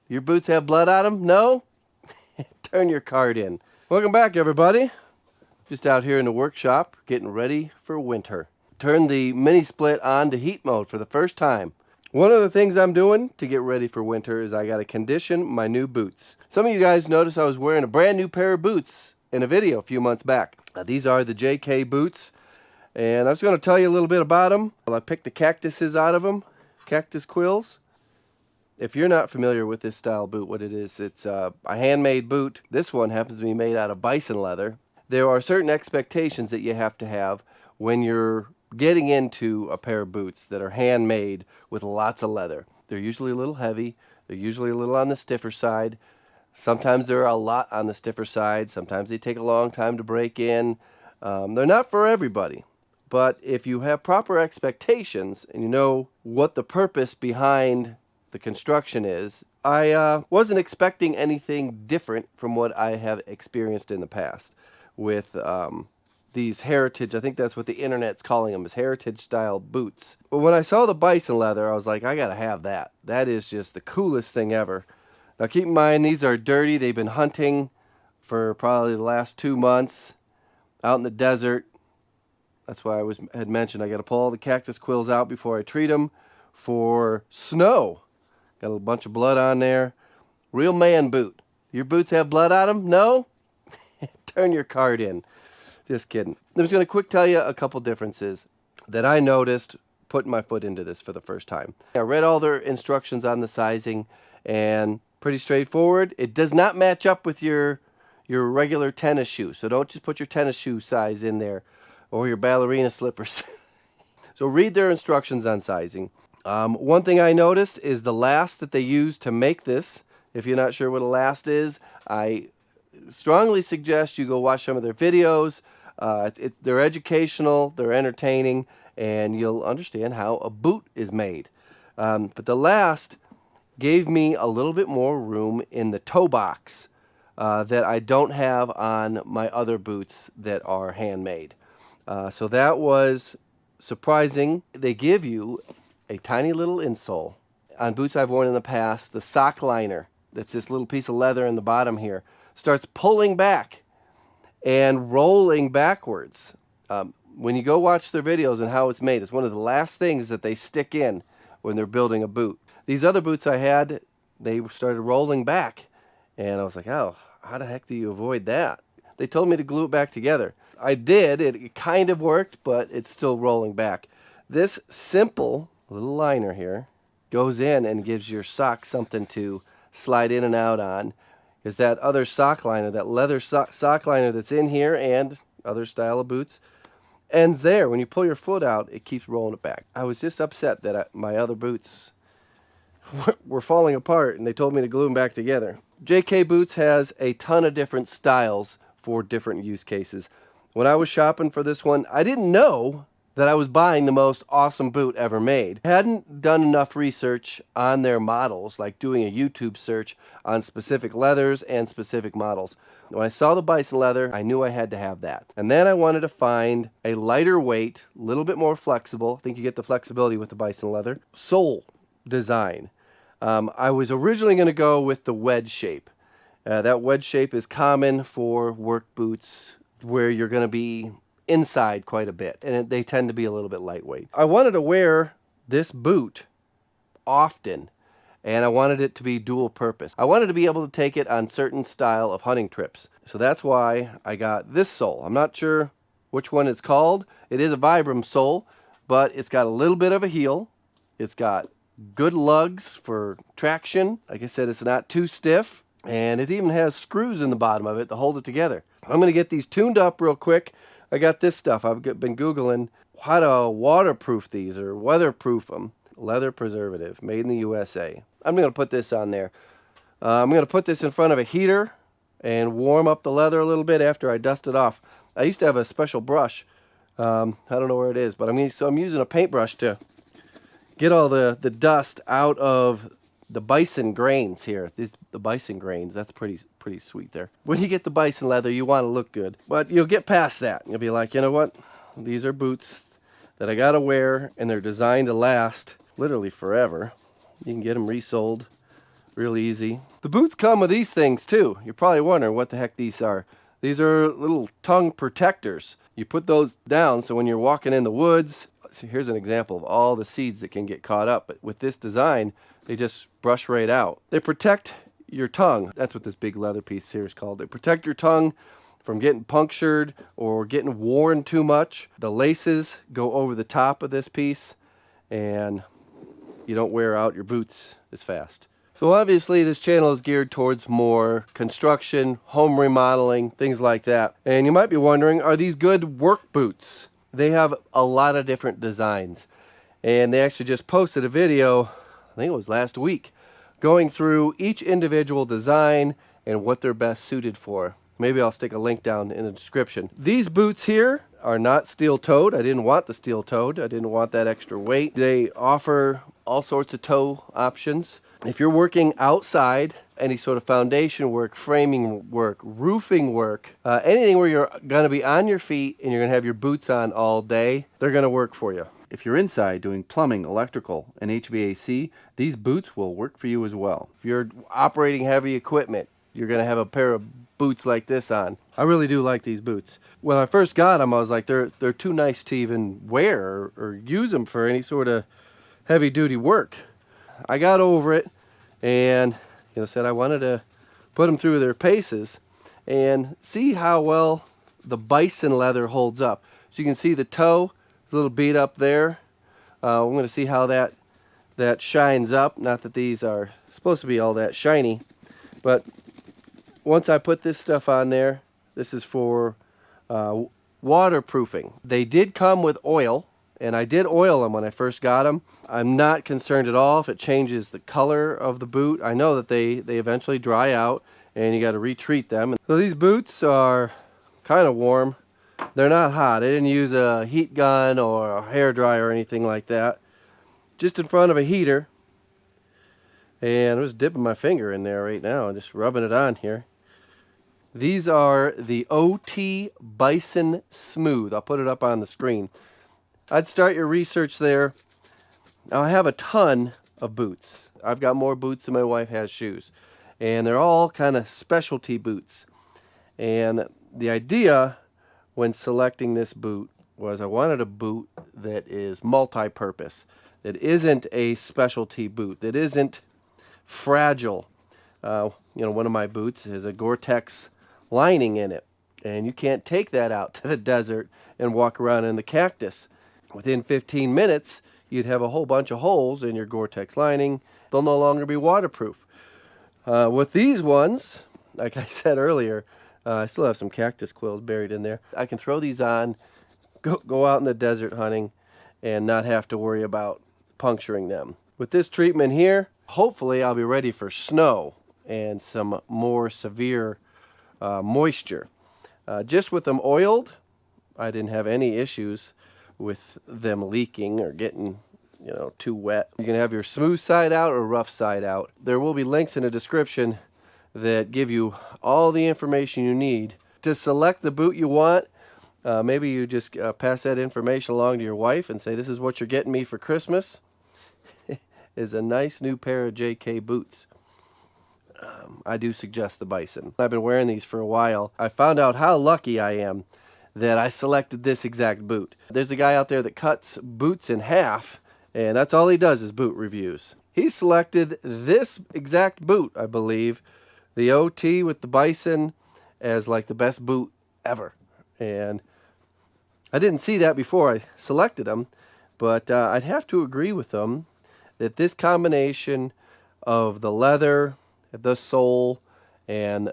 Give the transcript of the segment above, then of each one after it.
Your boots have blood on them? No? Turn your card in. Welcome back, everybody. Just out here in the workshop getting ready for winter. Turn the mini split on to heat mode for the first time. One of the things I'm doing to get ready for winter is I got to condition my new boots. Some of you guys noticed I was wearing a brand new pair of boots in a video a few months back. Now, these are the JK boots, and I was going to tell you a little bit about them. I picked the cactuses out of them, cactus quills. If you're not familiar with this style boot, what it is, it's a handmade boot. This one happens to be made out of bison leather. There are certain expectations that you have to have when you're getting into a pair of boots that are handmade with lots of leather. They're usually a little heavy. They're usually a little on the stiffer side. Sometimes they're a lot on the stiffer side. Sometimes they take a long time to break in. They're not for everybody. But if you have proper expectations and you know what the purpose behind the construction is, I wasn't expecting anything different from what I have experienced in the past with these heritage, I think that's what the internet's calling them, is heritage style boots. But when I saw the bison leather, I was like, I gotta have that. That is just the coolest thing ever. Now keep in mind, these are dirty. They've been hunting for probably the last 2 months out in the desert. That's why I had mentioned I gotta pull all the cactus quills out before I treat them for snow. Got a bunch of blood on there. Real man boot. Your boots have blood on them? No? Turn your card in. Just kidding. I'm just going to quick tell you a couple differences that I noticed putting my foot into this for the first time. I read all their instructions on the sizing, and pretty straightforward. It does not match up with your regular tennis shoe, so don't just put your tennis shoe size in there or your ballerina slippers. So read their instructions on sizing. One thing I noticed is the last that they use to make this. If you're not sure what a last is, I strongly suggest you go watch some of their videos. They're educational, they're entertaining, and you'll understand how a boot is made. But the last gave me a little bit more room in the toe box that I don't have on my other boots that are handmade. So that was surprising. They give you a tiny little insole. On boots I've worn in the past, the sock liner, that's this little piece of leather in the bottom here, starts pulling back and rolling backwards. When you go watch their videos and how it's made, it's one of the last things that they stick in when they're building a boot. These other boots I had, they started rolling back, and I was like, oh, how the heck do you avoid that? They told me to glue it back together. I did. It kind of worked, but it's still rolling back. This simple little liner here goes in and gives your sock something to slide in and out on. Is that other sock liner, that leather sock liner that's in here and other style of boots, ends there. When you pull your foot out, it keeps rolling it back. I was just upset that my other boots were falling apart, and they told me to glue them back together. JK Boots has a ton of different styles for different use cases. When I was shopping for this one, I didn't know that I was buying the most awesome boot ever made. I hadn't done enough research on their models, like doing a YouTube search on specific leathers and specific models. When I saw the bison leather, I knew I had to have that. And then I wanted to find a lighter weight, a little bit more flexible, I think you get the flexibility with the bison leather, sole design. I was originally going to go with the wedge shape. That wedge shape is common for work boots where you're going to be inside quite a bit, and they tend to be a little bit lightweight. I wanted to wear this boot often, and I wanted it to be dual purpose. I wanted to be able to take it on certain style of hunting trips. So that's why I got this sole. I'm not sure which one it's called. It is a Vibram sole, but it's got a little bit of a heel. It's got good lugs for traction. Like I said, it's not too stiff, and it even has screws in the bottom of it to hold it together. I'm going to get these tuned up real quick. I got this stuff. I've been Googling how to waterproof these or weatherproof them. Leather preservative, made in the USA. I'm going to put this on there. I'm going to put this in front of a heater and warm up the leather a little bit after I dust it off. I used to have a special brush. I don't know where it is, but I'm using a paintbrush to get all the dust out of the bison grains here. The bison grains, that's pretty sweet there. When you get the bison leather, you want to look good. But you'll get past that. You'll be like, you know what? These are boots that I got to wear, and they're designed to last literally forever. You can get them resold Real easy. The boots come with these things too. You're probably wondering what the heck these are. These are little tongue protectors. You put those down so when you're walking in the woods, so here's an example of all the seeds that can get caught up. But with this design, they just brush right out. They protect your tongue. That's what this big leather piece here is called. They protect your tongue from getting punctured or getting worn too much. The laces go over the top of this piece and you don't wear out your boots as fast. So obviously this channel is geared towards more construction, home remodeling, things like that. And you might be wondering, are these good work boots? They have a lot of different designs. And they actually just posted a video, I think it was last week, going through each individual design and what they're best suited for. Maybe I'll stick a link down in the description. These boots here are not steel-toed. I didn't want the steel-toed. I didn't want that extra weight. They offer all sorts of toe options. If you're working outside, any sort of foundation work, framing work, roofing work, anything where you're going to be on your feet and you're going to have your boots on all day, they're going to work for you. If you're inside doing plumbing, electrical, and HVAC, these boots will work for you as well. If you're operating heavy equipment, you're going to have a pair of boots like this on. I really do like these boots. When I first got them, I was like, they're too nice to even wear or use them for any sort of heavy duty work. I got over it and said I wanted to put them through their paces and see how well the Bison Leather holds up. So you can see the toe is a little beat up there. I'm going to see how that shines up. Not that these are supposed to be all that shiny, but once I put this stuff on there, this is for waterproofing. They did come with oil, and I did oil them when I first got them. I'm not concerned at all if it changes the color of the boot. I know that they eventually dry out, and you got to retreat them. So these boots are kind of warm. They're not hot. I didn't use a heat gun or a hair dryer or anything like that. Just in front of a heater, and I'm just dipping my finger in there right now and just rubbing it on here. These are the OT Bison Smooth. I'll put it up on the screen. I'd start your research there. Now I have a ton of boots. I've got more boots than my wife has shoes. And they're all kind of specialty boots. And the idea when selecting this boot was I wanted a boot that is multi-purpose. That isn't a specialty boot. That isn't fragile. One of my boots has a Gore-Tex lining in it, and you can't take that out to the desert and walk around in the cactus. Within 15 minutes, you'd have a whole bunch of holes in your Gore-Tex lining. They'll no longer be waterproof. With these ones, like I said earlier, I still have some cactus quills buried in there. I can throw these on, go out in the desert hunting, and not have to worry about puncturing them. With this treatment here, hopefully I'll be ready for snow and some more severe moisture. Just with them oiled, I didn't have any issues with them leaking or getting too wet. You can have your smooth side out or rough side out. There will be links in the description that give you all the information you need to select the boot you want. Maybe you just pass that information along to your wife and say, this is what you're getting me for Christmas, is a nice new pair of JK boots. I do suggest the Bison. I've been wearing these for a while. I found out how lucky I am that I selected this exact boot. There's a guy out there that cuts boots in half, and that's all he does is boot reviews. He selected this exact boot, I believe, the OT with the Bison, as like the best boot ever. And I didn't see that before I selected them, but I'd have to agree with them that this combination of the leather, the sole, and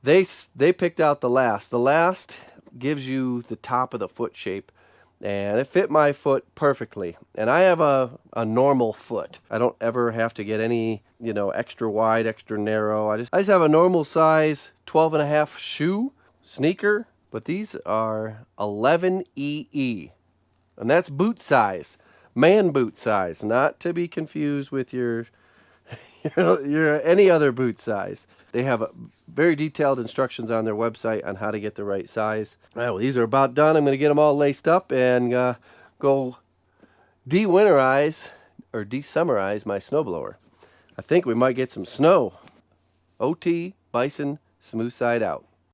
they picked out the last. The last gives you the top of the foot shape, and it fit my foot perfectly. And I have a normal foot. I don't ever have to get any extra wide, extra narrow. I just have a normal size 12.5 shoe sneaker, but these are 11 EE, and that's boot size, man boot size, not to be confused with your any other boot size. They have very detailed instructions on their website on how to get the right size. All right, well, these are about done. I'm going to get them all laced up and go de-winterize or de-summerize my snowblower. I think we might get some snow. OT Bison smooth side out.